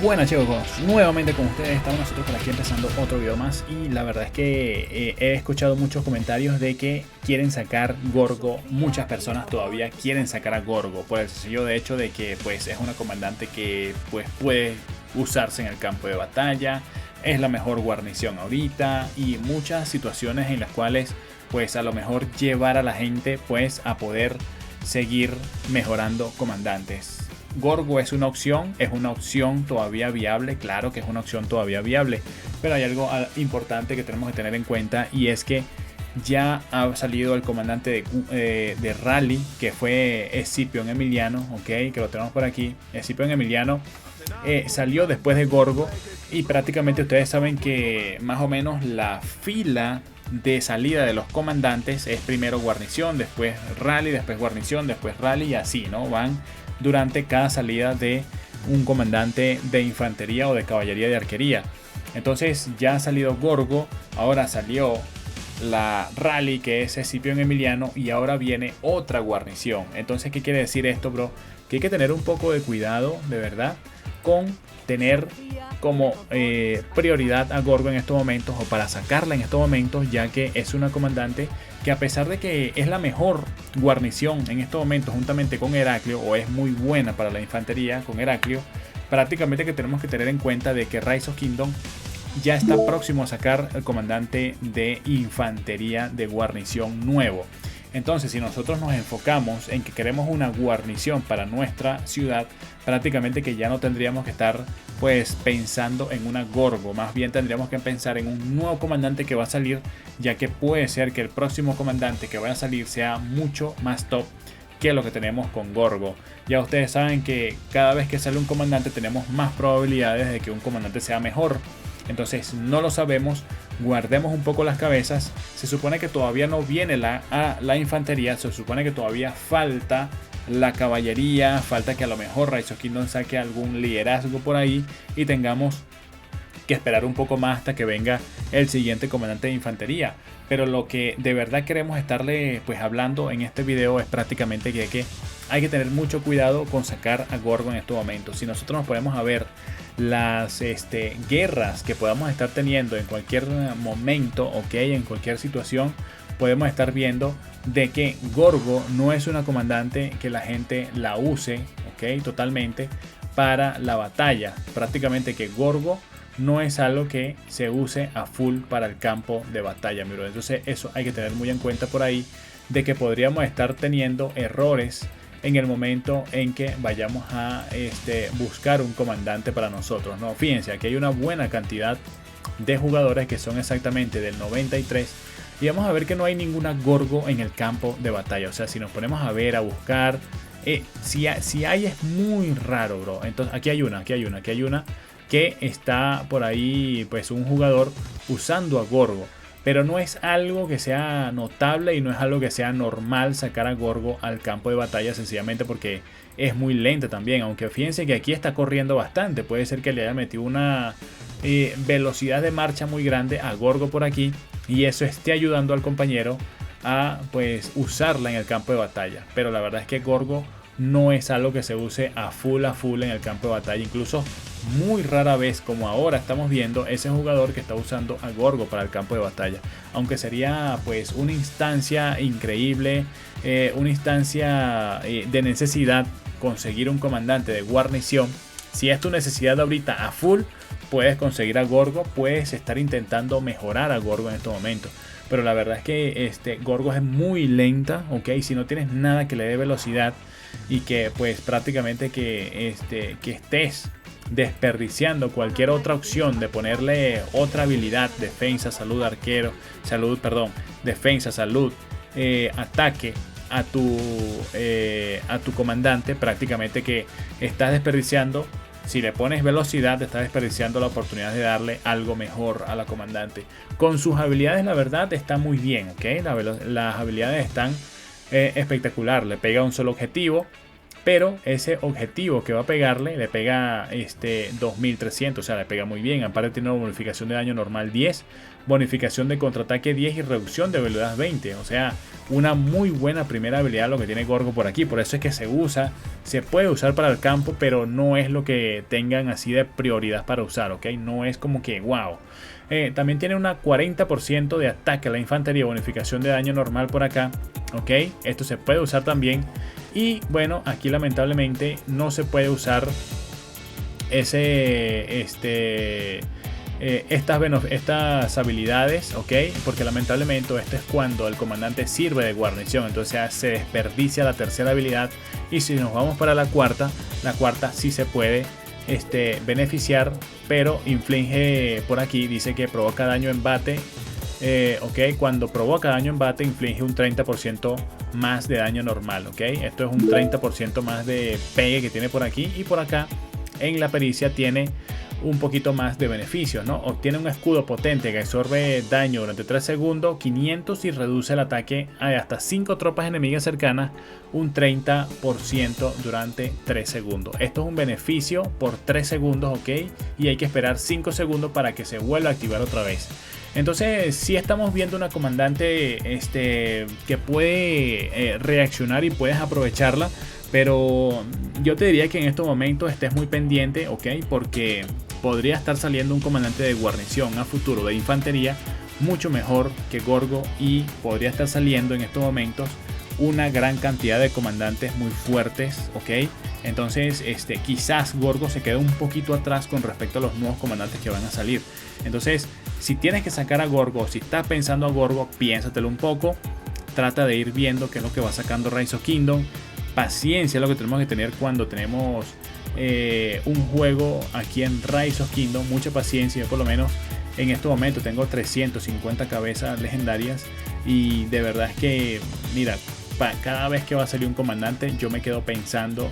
Buenas chicos, nuevamente con ustedes estamos nosotros por aquí empezando otro video más. Y la verdad es que he escuchado muchos comentarios de que quieren sacar Gorgo. Muchas personas todavía quieren sacar a Gorgo por el sencillo de hecho de que pues es una comandante que pues puede usarse en el campo de batalla, es la mejor guarnición ahorita y muchas situaciones en las cuales pues a lo mejor llevar a la gente pues a poder seguir mejorando comandantes. Gorgo es una opción todavía viable, claro que es una opción todavía viable, pero hay algo importante que tenemos que tener en cuenta, y es que ya ha salido el comandante de Rally, que fue Escipión Emiliano, ok, que lo tenemos por aquí. Escipión Emiliano salió después de Gorgo, y prácticamente ustedes saben que más o menos la fila de salida de los comandantes es primero guarnición, después rally, después guarnición, después rally, y así, ¿no? Van durante cada salida de un comandante de infantería o de caballería de arquería. Entonces ya ha salido Gorgo, ahora salió la rally, que es Escipión Emiliano, y ahora viene otra guarnición. Entonces, ¿qué quiere decir esto, bro? Que hay que tener un poco de cuidado, de verdad, con tener como prioridad a Gorgo en estos momentos, o para sacarla en estos momentos, ya que es una comandante que, a pesar de que es la mejor guarnición en estos momentos juntamente con Heraclio, o es muy buena para la infantería con Heraclio, prácticamente que tenemos que tener en cuenta de que Rise of Kingdom ya está próximo a sacar el comandante de infantería de guarnición nuevo. Entonces, si nosotros nos enfocamos en que queremos una guarnición para nuestra ciudad, prácticamente que ya no tendríamos que estar pues pensando en una Gorgo, más bien tendríamos que pensar en un nuevo comandante que va a salir, ya que puede ser que el próximo comandante que vaya a salir sea mucho más top que lo que tenemos con Gorgo. Ya ustedes saben que cada vez que sale un comandante tenemos más probabilidades de que un comandante sea mejor. Entonces no lo sabemos, guardemos un poco las cabezas. Se supone que todavía no viene la infantería, se supone que todavía falta la caballería, falta que a lo mejor Rise of Kingdom saque algún liderazgo por ahí y tengamos que esperar un poco más hasta que venga el siguiente comandante de infantería. Pero lo que de verdad queremos estarle pues hablando en este video es prácticamente que hay que tener mucho cuidado con sacar a Gorgo en estos momentos. Si nosotros nos podemos a ver las guerras que podamos estar teniendo en cualquier momento, ok, en cualquier situación, podemos estar viendo de que Gorgo no es una comandante que la gente la use, ok, totalmente para la batalla. Prácticamente que Gorgo no es algo que se use a full para el campo de batalla, mi bro. Entonces eso hay que tener muy en cuenta por ahí, de que podríamos estar teniendo errores en el momento en que vayamos a buscar un comandante para nosotros, ¿no? Fíjense, aquí hay una buena cantidad de jugadores que son exactamente del 93, y vamos a ver que no hay ninguna Gorgo en el campo de batalla. O sea, si nos ponemos a ver, a buscar, si hay es muy raro, bro. Entonces aquí hay una que está por ahí, pues un jugador usando a Gorgo. Pero no es algo que sea notable y no es algo que sea normal sacar a Gorgo al campo de batalla, sencillamente porque es muy lenta también. Aunque fíjense que aquí está corriendo bastante. Puede ser que le haya metido una velocidad de marcha muy grande a Gorgo por aquí, y eso esté ayudando al compañero a pues usarla en el campo de batalla. Pero la verdad es que Gorgo no es algo que se use a full en el campo de batalla. Incluso muy rara vez, como ahora estamos viendo, ese jugador que está usando a Gorgo para el campo de batalla. Aunque sería pues una instancia increíble, una instancia de necesidad, conseguir un comandante de guarnición. Si es tu necesidad ahorita a full, puedes conseguir a Gorgo, puedes estar intentando mejorar a Gorgo en estos momentos. Pero la verdad es que Gorgo es muy lenta, ok. Si no tienes nada que le dé velocidad, y que pues prácticamente que estés desperdiciando cualquier otra opción de ponerle otra habilidad, defensa, salud, defensa, salud, ataque a tu comandante, prácticamente que estás desperdiciando. Si le pones velocidad, estás desperdiciando la oportunidad de darle algo mejor a la comandante. Con sus habilidades, la verdad, está muy bien, ok. Las habilidades están espectacular. Le pega un solo objetivo, pero ese objetivo que va a pegarle le pega 2300, o sea, le pega muy bien. Aparte tiene una bonificación de daño normal 10, bonificación de contraataque 10 y reducción de velocidad 20. O sea, una muy buena primera habilidad lo que tiene Gorgo por aquí. Por eso es que se puede usar para el campo, pero no es lo que tengan así de prioridad para usar, ¿ok? No es como que wow. También tiene una 40% de ataque a la infantería, bonificación de daño normal por acá, ¿ok? Esto se puede usar también. Y bueno, aquí lamentablemente no se puede usar estas habilidades, ok, porque lamentablemente esto es cuando el comandante sirve de guarnición, entonces se desperdicia la tercera habilidad. Y si nos vamos para la cuarta sí se puede beneficiar, pero inflige por aquí, dice que provoca daño en bate. Ok, cuando provoca daño en bate inflige un 30% más de daño normal, ok, esto es un 30% más de pegue que tiene por aquí. Y por acá en la pericia tiene un poquito más de beneficios, ¿no? Obtiene un escudo potente que absorbe daño durante 3 segundos, 500, y reduce el ataque a hasta 5 tropas enemigas cercanas un 30% durante 3 segundos. Esto es un beneficio por 3 segundos, ok, y hay que esperar 5 segundos para que se vuelva a activar otra vez. Entonces sí estamos viendo una comandante que puede reaccionar y puedes aprovecharla, pero yo te diría que en estos momentos estés muy pendiente, ok, porque podría estar saliendo un comandante de guarnición a futuro de infantería mucho mejor que Gorgo, y podría estar saliendo en estos momentos una gran cantidad de comandantes muy fuertes, ok. Entonces quizás Gorgo se quede un poquito atrás con respecto a los nuevos comandantes que van a salir. Entonces, si tienes que sacar a Gorgo, si estás pensando a Gorgo, piénsatelo un poco, trata de ir viendo qué es lo que va sacando Rise of Kingdom. Paciencia es lo que tenemos que tener cuando tenemos un juego aquí en Rise of Kingdom, mucha paciencia. Yo por lo menos en este momento tengo 350 cabezas legendarias, y de verdad es que mira, cada vez que va a salir un comandante yo me quedo pensando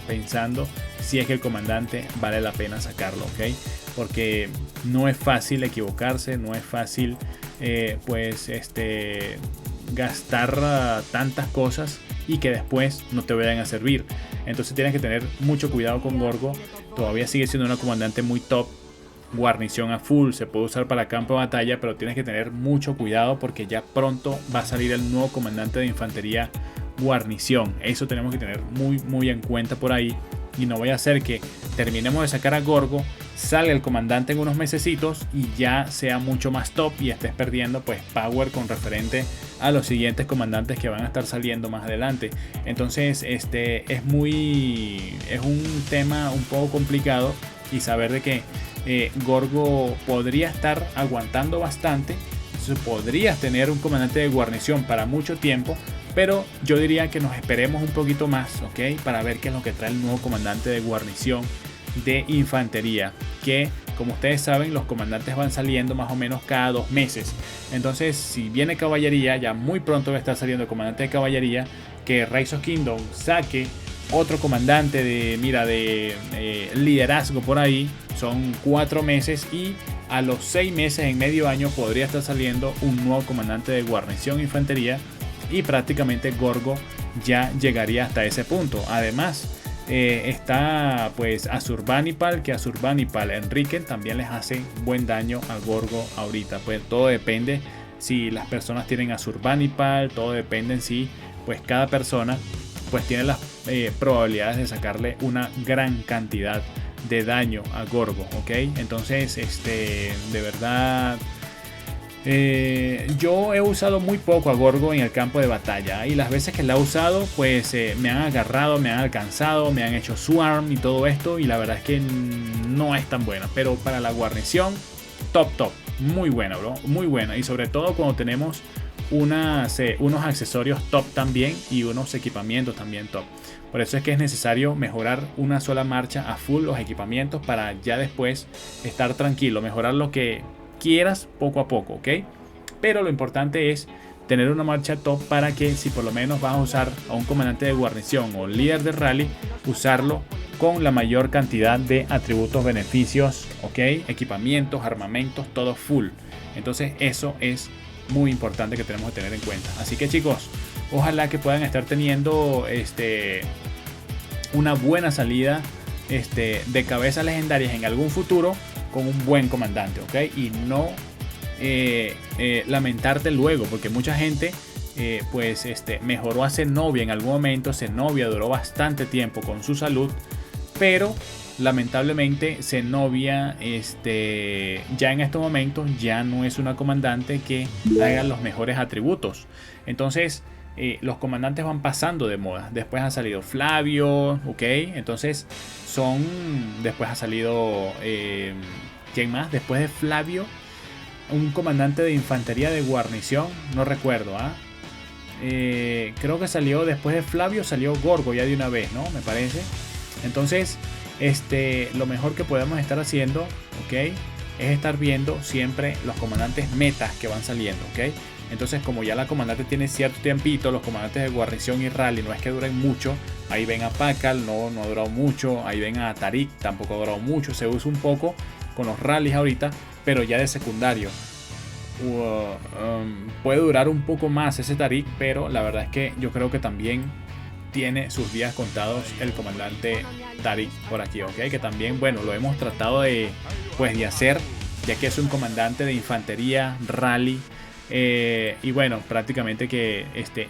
si es que el comandante vale la pena sacarlo, ok, porque no es fácil equivocarse, no es fácil gastar tantas cosas y que después no te vayan a servir. Entonces tienes que tener mucho cuidado con Gorgo. Todavía sigue siendo una comandante muy top, guarnición a full, se puede usar para campo de batalla, pero tienes que tener mucho cuidado porque ya pronto va a salir el nuevo comandante de infantería guarnición. Eso tenemos que tener muy en cuenta por ahí, y no vaya a ser que terminemos de sacar a Gorgo, salga el comandante en unos mesecitos y ya sea mucho más top y estés perdiendo pues power con referente a los siguientes comandantes que van a estar saliendo más adelante. Entonces es un tema un poco complicado, y saber de que Gorgo podría estar aguantando bastante. Entonces podrías tener un comandante de guarnición para mucho tiempo, pero yo diría que nos esperemos un poquito más, ok, para ver qué es lo que trae el nuevo comandante de guarnición de infantería, que como ustedes saben los comandantes van saliendo más o menos cada 2 meses. Entonces si viene caballería, ya muy pronto va a estar saliendo el comandante de caballería. Que Rise of Kingdom saque otro comandante de liderazgo por ahí, son 4 meses, y a los 6 meses, en medio año, podría estar saliendo un nuevo comandante de guarnición infantería, y prácticamente Gorgo ya llegaría hasta ese punto. Además está pues Asurbanipal, que Asurbanipal Enrique también les hace buen daño a Gorgo ahorita. Pues todo depende si las personas tienen Asurbanipal, todo depende en si pues cada persona pues tiene las probabilidades de sacarle una gran cantidad de daño a Gorgo, ok. Entonces de verdad yo he usado muy poco a Gorgo en el campo de batalla, y las veces que la he usado pues me han agarrado, me han alcanzado, me han hecho swarm y todo esto, y la verdad es que no es tan buena, pero para la guarnición top, muy buena, bro, muy buena. Y sobre todo cuando tenemos unos accesorios top también, y unos equipamientos también top. Por eso es que es necesario mejorar una sola marcha a full los equipamientos, para ya después estar tranquilo, mejorar lo que quieras poco a poco, ok. Pero lo importante es tener una marcha top, para que si por lo menos vas a usar a un comandante de guarnición o líder de rally, usarlo con la mayor cantidad de atributos, beneficios, ok, equipamientos, armamentos, todo full. Entonces eso es muy importante que tenemos que tener en cuenta. Así que chicos, ojalá que puedan estar teniendo una buena salida de cabezas legendarias en algún futuro con un buen comandante, ¿ok? Y no lamentarte luego, porque mucha gente pues mejoró a Zenobia en algún momento. Zenobia duró bastante tiempo con su salud, pero lamentablemente Zenobia ya en estos momentos ya no es una comandante que haga los mejores atributos. Entonces los comandantes van pasando de moda. Después ha salido Flavio, ok, entonces después ha salido ¿quién más? Después de Flavio, un comandante de infantería de guarnición, no recuerdo, creo que salió después de Flavio, salió Gorgo ya de una vez, ¿no? Me parece. Entonces lo mejor que podemos estar haciendo, ok, es estar viendo siempre los comandantes metas que van saliendo, ok. Entonces, como ya la comandante tiene cierto tiempito, los comandantes de guarnición y rally no es que duren mucho. Ahí ven a Pakal, no ha durado mucho. Ahí ven a Tariq, tampoco ha durado mucho. Se usa un poco con los rallies ahorita, pero ya de secundario. Puede durar un poco más ese Tariq, pero la verdad es que yo creo que también tiene sus días contados el comandante Tariq por aquí, ok. Que también, bueno, lo hemos tratado de hacer, ya que es un comandante de infantería, rally. Y bueno, prácticamente que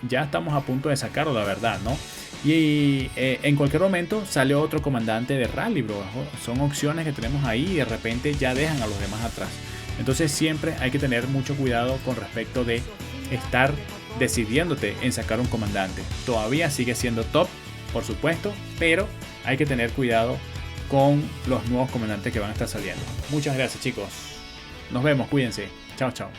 ya estamos a punto de sacarlo, la verdad, ¿no? Y en cualquier momento sale otro comandante de rally, bro. Son opciones que tenemos ahí y de repente ya dejan a los demás atrás. Entonces siempre hay que tener mucho cuidado con respecto de estar decidiéndote en sacar un comandante. Todavía sigue siendo top, por supuesto, pero hay que tener cuidado con los nuevos comandantes que van a estar saliendo. Muchas gracias, chicos. Nos vemos, cuídense. Chao, chao.